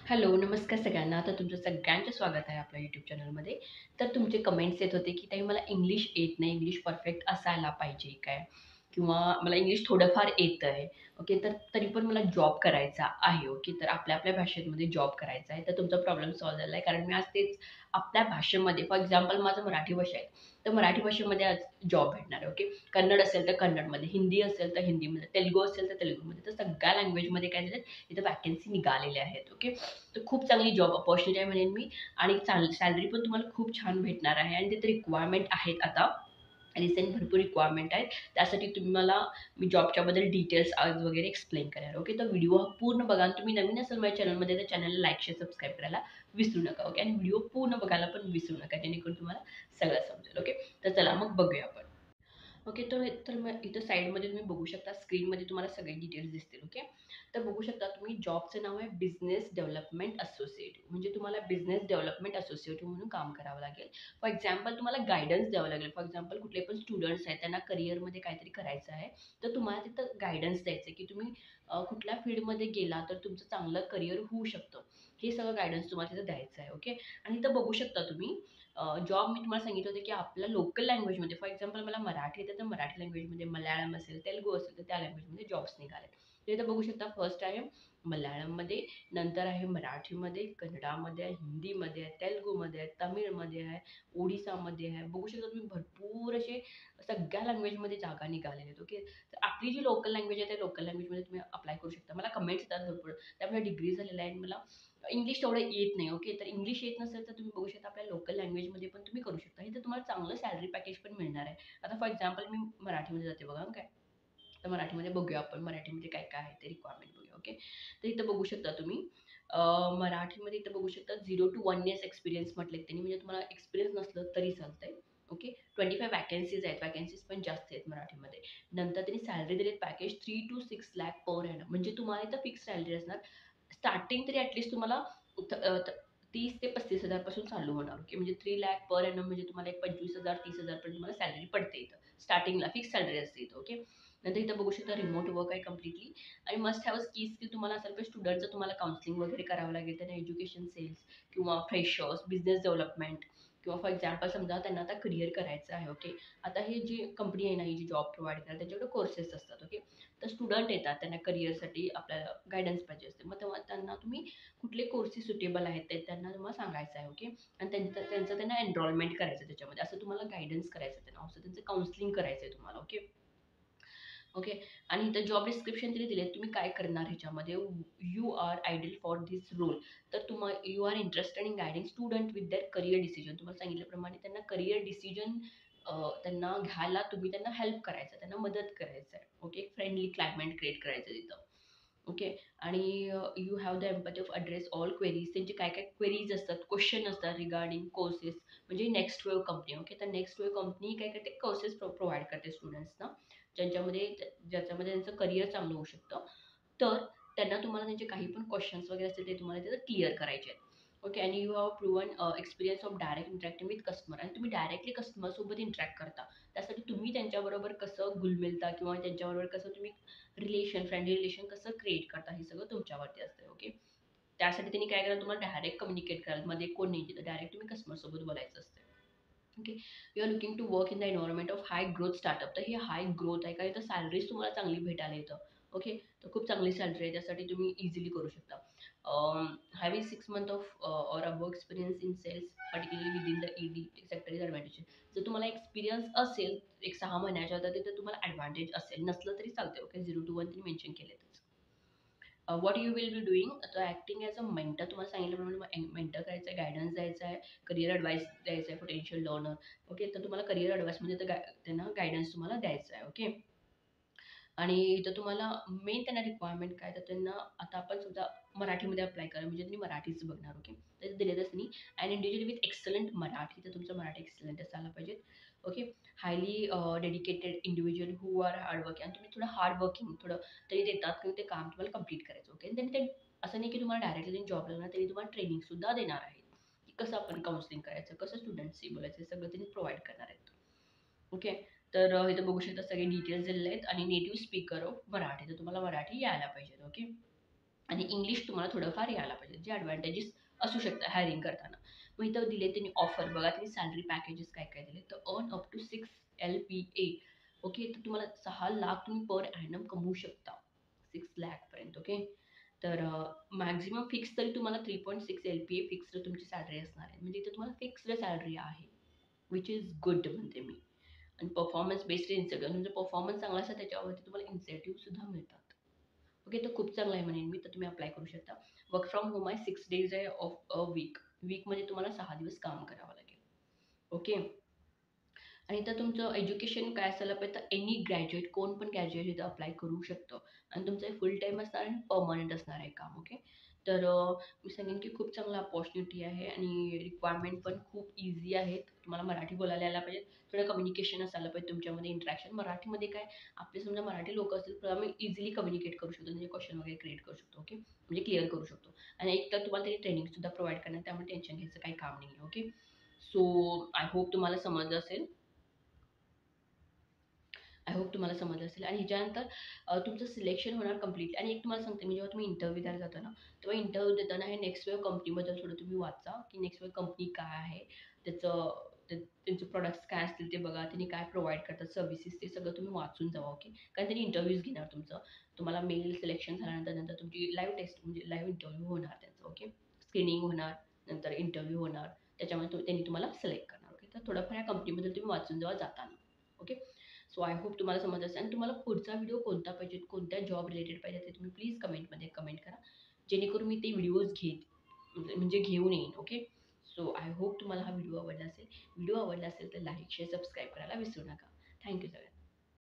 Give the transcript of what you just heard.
Hello, नमस्कार सगळ्यांना. तर तुमचं सगळ्यांचं स्वागत आहे आपल्या यूट्यूब चॅनलमध्ये. तर तुमचे कमेंट्स येत होते, की "ताई मला इंग्लिश येत नाही, इंग्लिश परफेक्ट असायला पाहिजे काय? किंवा मला इंग्लिश थोडंफार येतंय, ओके, तर तरी पण मला जॉब करायचा आहे, ओके, तर आपल्या-आपल्या भाषेमध्ये जॉब करायचा आहे." तर तुमचा प्रॉब्लेम सॉल्व्ह झाला आहे. कारण मी आज तेच आपल्या भाषेमध्ये फॉर एक्झाम्पल माझं मराठी भाषा आहे, तर मराठी भाषेमध्ये आज जॉब भेटणार आहे, ओके. कन्नड असेल तर कन्नडमध्ये, हिंदी असेल तर हिंदीमध्ये, तेलुगू असेल तर तेलुगूमध्ये. तर सगळ्या लँग्वेजमध्ये काय झालं, इथं वॅकन्सी निघालेल्या आहेत, ओके. तर खूप चांगली जॉब अपॉर्च्युनिटी आहे म्हणेन मी आणि सॅलरी पण तुम्हाला खूप छान भेटणार आहे आणि तिथे रिक्वायरमेंट आहेत आता. रिसेंट भरपूर रिक्वायरमेंट आहेत. त्यासाठी तुम्ही मला मी जॉबच्याबद्दल डिटेल्स आज वगैरे एक्सप्लेन करणार. ओके. तर व्हिडिओ हा पूर्ण बघा आणि तुम्ही नवीन असाल माझ्या चॅनलमध्ये तर चॅनलला लाईक, शेअर, सबस्क्राईब करायला विसरू नका. ओके. आणि व्हिडिओ पूर्ण बघायला पण विसरू नका जेणेकरून तुम्हाला सगळं समजेल. ओके. तर चला मग बघूया आपण. ओके. तर मग इथं साईडमध्ये तुम्ही बघू शकता स्क्रीनमध्ये तुम्हाला सगळे डिटेल्स दिसतील. ओके. तर बघू शकता तुम्ही जॉबचं नाव आहे बिझनेस डेव्हलपमेंट असोसिएट म्हणजे तुम्हाला बिझनेस डेव्हलपमेंट असोसिएट म्हणून काम करावं लागेल. फॉर एक्झाम्पल तुम्हाला गाईडन्स द्यावं लागेल. फॉर एक्झाम्पल कुठले पण स्टुडंट्स आहेत त्यांना करिअरमध्ये काहीतरी करायचं आहे, तर तुम्हाला तिथं गाईडन्स द्यायचं आहे, की तुम्ही कुठल्या फील्डमध्ये गेला तर तुमचं चांगलं करिअर होऊ शकतं. हे सगळं गाईडन्स तुम्हाला तिथं द्यायचं आहे. ओके. आणि इथं बघू शकता तुम्ही जॉब मी तुम्हाला सांगितलं होतं, की आपल्या लोकल लँग्वेजमध्ये फॉर एक्झाम्पल मला मराठी येतं, तर मराठी लँग्वेजमध्ये, मल्याळम असेल, तेलुगू असेल, तर त्या लँग्वेजमध्ये जॉब्स निघालेत. तर इथं बघू शकता फर्स्ट आहे मल्याळममध्ये, नंतर आहे मराठीमध्ये, कन्नडामध्ये आहे, हिंदीमध्ये आहे, तेलुगूमध्ये आहे, तमिळमध्ये आहे, ओडिसामध्ये आहे. बघू शकता तुम्ही भरपूर असे सगळ्या लँग्वेजमध्ये जागा निघालेल्या आहेत. ओके. तर आपली जी लोकल लँग्वेज आहे, त्या लोकल लँग्वेजमध्ये तुम्ही अप्लाय करू शकता. मला कमेंट्स येतात भरपूर. त्यामुळे डिग्री झालेलं आहे आणि मला इंग्लिश तेवढं येत नाही. ओके. तर इंग्लिश येत नसेल तर तुम्ही बघू शकता आपल्या लोकल लँग्वेजमध्ये पण तुम्ही करू शकता. इथे तुम्हाला चांगलं सॅलरी पॅकेज पण मिळणार आहे. आता फॉर एक्झाम्पल मी मराठीमध्ये जाते बघा काय. तर मराठीमध्ये बघूया आपण मराठीमध्ये काय-काय आहे ते रिक्वायरमेंट बघूया. ओके. तर इथं बघू शकता तुम्ही मराठीमध्ये इथं बघू शकता 0 to 1 इयर्स एक्सपिरियन्स म्हटलेत त्यांनी म्हणजे तुम्हाला एक्सपिरियन्स नसलं तरी चालतंय. ओके. 25 वॅकन्सीज आहेत. वॅकन्सीज पण जास्त आहेत मराठीमध्ये. नंतर त्यांनी सॅलरी दिलीत package 3 to 6 lakh per annum म्हणजे तुम्हाला इथं फिक्स सॅलरी असणार. स्टार्टिंग तरी ॲटलीस्ट तुम्हाला 30 ते 35,000 पासून चालू होणार. ओके. म्हणजे 3 लाख पर एनम म्हणजे तुम्हाला एक 25,000 30,000 पर्यंत तुम्हाला सॅलरी पडते इथं. स्टार्टिंगला फिक्स सॅलरी असते इथं. ओके. नंतर इथं बघू शकता रिमोट वर्क आहे कम्प्लिटली आणि मस्ट हॅव की स्किल तुम्हाला असेल, तर स्टुडंटचं तुम्हाला काउन्सिलिंग वगैरे करावं लागेल. त्यांना एज्युकेशन सेल्स किंवा फ्रेशर्स, बिझनेस डेव्हलपमेंट किंवा फॉर एक्झाम्पल समजा त्यांना आता करियर करायचं आहे. ओके. आता ही जी कंपनी आहे ना, ही जी जॉब प्रोव्हाईड करते त्यांच्याकडे कोर्सेस असतात. ओके. तर स्टुडंट येतात त्यांना करियरसाठी आपल्याला गाईडन्स पाहिजे असते. मग तेव्हा त्यांना तुम्ही कुठले कोर्सेस सुटेबल आहेत ते त्यांना तुम्हाला सांगायचं आहे. ओके. आणि त्यांचं त्यांना एनरोलमेंट करायचं त्याच्यामध्ये. असं तुम्हाला गाईडन्स करायचं त्यांना. असं त्यांचं काउन्सिलिंग करायचं आहे तुम्हाला. ओके. ओके. आणि इथं जॉब डिस्क्रिप्शन तरी दिले तुम्ही काय करणार ह्याच्यामध्ये you are ideal for this role तर you are interested in guiding student with that career decision तुम्हाला सांगितल्याप्रमाणे त्यांना करियर डिसिजन त्यांना घ्यायला तुम्ही त्यांना हेल्प करायचं त्यांना मदत करायचं आहे ओके फ्रेंडली क्लायमेट क्रिएट करायचं तिथं ओके आणि you have the empathy of address all queries त्यांचे काय काय क्वेरीज असतात क्वेश्चन असतात रिगार्डिंग कोर्सेस म्हणजे नेक्स्ट वेव कंपनी ओके तर नेक्स्ट वेव कंपनी काय करते कोर्सेस प्रोव्हाइड करते स्टुडंट्सना ज्यांच्यामध्ये ज्याच्यामध्ये त्यांचं करिअर चांगलं होऊ शकतं तर त्यांना तुम्हाला त्यांचे काही पण क्वेश्चन्स वगैरे असतील ते तुम्हाला तिथं क्लिअर करायचे आहेत ओके आणि you have proven experience of direct interacting with customer आणि तुम्ही डायरेक्टली कस्टमरसोबत इंटरॅक्ट करता त्यासाठी तुम्ही त्यांच्याबरोबर कसं घुलमिलता किंवा त्यांच्याबरोबर कसं तुम्ही फ्रेंडली रिलेशन कसं क्रिएट करता हे सगळं तुमच्यावरती असतं ओके त्यासाठी त्यांनी काय करायला तुम्हाला डायरेक्ट कम्युनिकेट करायला मध्ये कोण नाही तिथं डायरेक्ट तुम्ही कस्टमरसोबत बोलायचं असतं okay you are looking to work in the environment of high growth startup तर हे हाय ग्रोथ आहे का तर सॅलरीज तुम्हाला चांगली भेटायला येतं ओके तर खूप चांगली सॅलरी आहे त्यासाठी तुम्ही इझिली करू शकता having 6 month of or above experience in sales particularly within the ED sector is advantage जर तुम्हाला एक्सपिरियन्स असेल एक 6 महिन्याच्या तर तिथे तुम्हाला ॲडव्हान्टेज असेल नसलं तरी चालते ओके 0 to 1 तुम्ही मेन्शन केलेतच what you will be doing तर ॲक्टिंग ॲज अ मेंटर तुम्हाला सांगितल्याप्रमाणे मेंटर करायचं आहे गायडन्स द्यायचा आहे करिअर ॲडवाईस द्यायचा आहे पोटेन्शियल लर्नर ओके तर तुम्हाला करिअर ॲडवाईसमध्ये तर त्यांना गायडन्स तुम्हाला द्यायचा आहे ओके आणि इथं तुम्हाला मेन त्यांना रिक्वायरमेंट काय तर त्यांना आता आपण समजा मराठीमध्ये अप्लाय करा म्हणजे तुम्ही मराठीच बघणार ओके तर दिलेलंच नाही and individual with excellent Marathi तर तुमचं मराठी एक्सलंट असायला पाहिजे okay highly dedicated individual who are hard working आणि तुम्ही थोडं हार्ड वर्किंग थोडं तरी देतात की ते काम तुम्हाला कंप्लीट करायचं ओके आणि त्यांनी ते असं नाही की तुम्हाला डायरेक्टली जॉब लागणार त्यांनी तुम्हाला ट्रेनिंग सुद्धा देणार आहेत की कसं आपण काउन्सिलिंग करायचं कसं स्टुडंट्सशी बोलायचं हे सगळं त्यांनी प्रोव्हाइड करणार आहेत ओके तर इथं बघू शकता सगळे डिटेल्स दिलेले आहेत आणि नेटिव्ह स्पीकर ऑफ मराठी तर तुम्हाला मराठी यायला पाहिजे ओके आणि इंग्लिश तुम्हाला थोडंफार यायला पाहिजे, जे ॲडव्हान्टेजेस असू शकतात हायरिंग करताना. मग इथं दिले त्यांनी ऑफर बघा, त्यांनी सॅलरी पॅकेजेस काय काय दिले, तर earn up to 6 LPA. Okay, तर तुम्हाला 6 लाख तुम्ही पर ॲनम कमवू शकता, 6 लाख पर्यंत. ओके, तर मॅक्झिमम फिक्स तरी तुम्हाला 3.6 LPA फिक्स्ड तुमची सॅलरी असणार आहे. म्हणजे इथे तुम्हाला फिक्स्ड सॅलरी आहे, विच इज गुड म्हणते मी. आणि परफॉर्मन्स बेस्ड इन्सेंटिव्ह, तुमचा परफॉर्मन्स चांगला असेल त्याच्यावरती तुम्हाला इन्सेंटिव्ह सुद्धा मिळतात. ओके, तर खूप चांगला आहे म्हणेन मी, तर तुम्ही अप्लाय करू शकता. वर्क फ्रॉम होम आहे, 6 days आहे ऑफ अ वीक. वीकमध्ये तुम्हाला 6 दिवस काम करावं लागेल. ओके, आणि तर तुमचं एज्युकेशन काय असायला पाहिजे, तर एनी ग्रॅज्युएट, कोण पण ग्रॅज्युएट इथं अप्लाय करू शकतं. आणि तुमचं फुल टाईम असणार आणि परमनंट असणार आहे काम. ओके, तर मी सांगेन की खूप चांगला अपॉर्च्युनिटी आहे आणि रिक्वायरमेंट पण खूप ईझी आहेत. तुम्हाला मराठी बोलायला यायला पाहिजे, थोडं कम्युनिकेशन असायला पाहिजे तुमच्यामध्ये, इंटरॅक्शन. मराठीमध्ये काय, आपले समजा मराठी लोक असतील तर आम्ही इझिली कम्युनिकेट करू शकतो, म्हणजे क्वेश्चन वगैरे क्रिएट करू शकतो. ओके, म्हणजे क्लिअर करू शकतो. आणि एक तर तुम्हाला त्यांनी ट्रेनिंग सुद्धा प्रोव्हाइड करणार, त्यामुळे टेन्शन घ्यायचं काही काम नाही. ओके, सो आय होप तुम्हाला समजलं असेल. आय होप तुम्हाला समजलं असेल. आणि ह्याच्यानंतर तुमचं सिलेक्शन होणार कंप्लीटली. आणि एक तुम्हाला सांगते, मी जेव्हा तुम्ही इंटरव्ह्यू द्यायला जाता ना, तेव्हा इंटरव्ह्यू देताना हे नेक्स्ट वेव्ह कंपनीबद्दल थोडं तुम्ही वाचा, की नेक्स्ट वेव्ह कंपनी काय आहे, त्याचं त्यांचे प्रॉडक्ट्स काय असतील ते बघा, त्यांनी काय प्रोव्हाइड करतात सर्व्हिसेस, ते सगळं तुम्ही वाचून जावा. ओके, कारण त्यांनी इंटरव्ह्यूज घेणार तुमचं. तुम्हाला मेल सिलेक्शन झाल्यानंतर नंतर तुमची लाईव्ह टेस्ट, म्हणजे लाईव्ह इंटरव्ह्यू होणार त्यांचं. ओके, स्क्रीनिंग होणार, नंतर इंटरव्ह्यू होणार, त्याच्यामुळे त्यांनी तुम्हाला सिलेक्ट करणार. ओके, तर थोडंफार या कंपनीबद्दल तुम्ही वाचून जावा जाताना. ओके, सो आय होप तुम्हाला समजलं असेल. आणि तुम्हाला पुढचा व्हिडिओ कोणता पाहिजे, कोणत्या जॉब रिलेटेड पाहिजे, ते तुम्ही प्लीज कमेंटमध्ये कमेंट करा, जेणेकरून मी ते व्हिडिओज घेत, म्हणजे घेऊन येईन. ओके, सो आय होप तुम्हाला हा व्हिडिओ आवडला असेल. व्हिडिओ आवडला असेल तर लाईक शेअर सबस्क्राईब करायला विसरू नका. थँक्यू सगळ्यांना.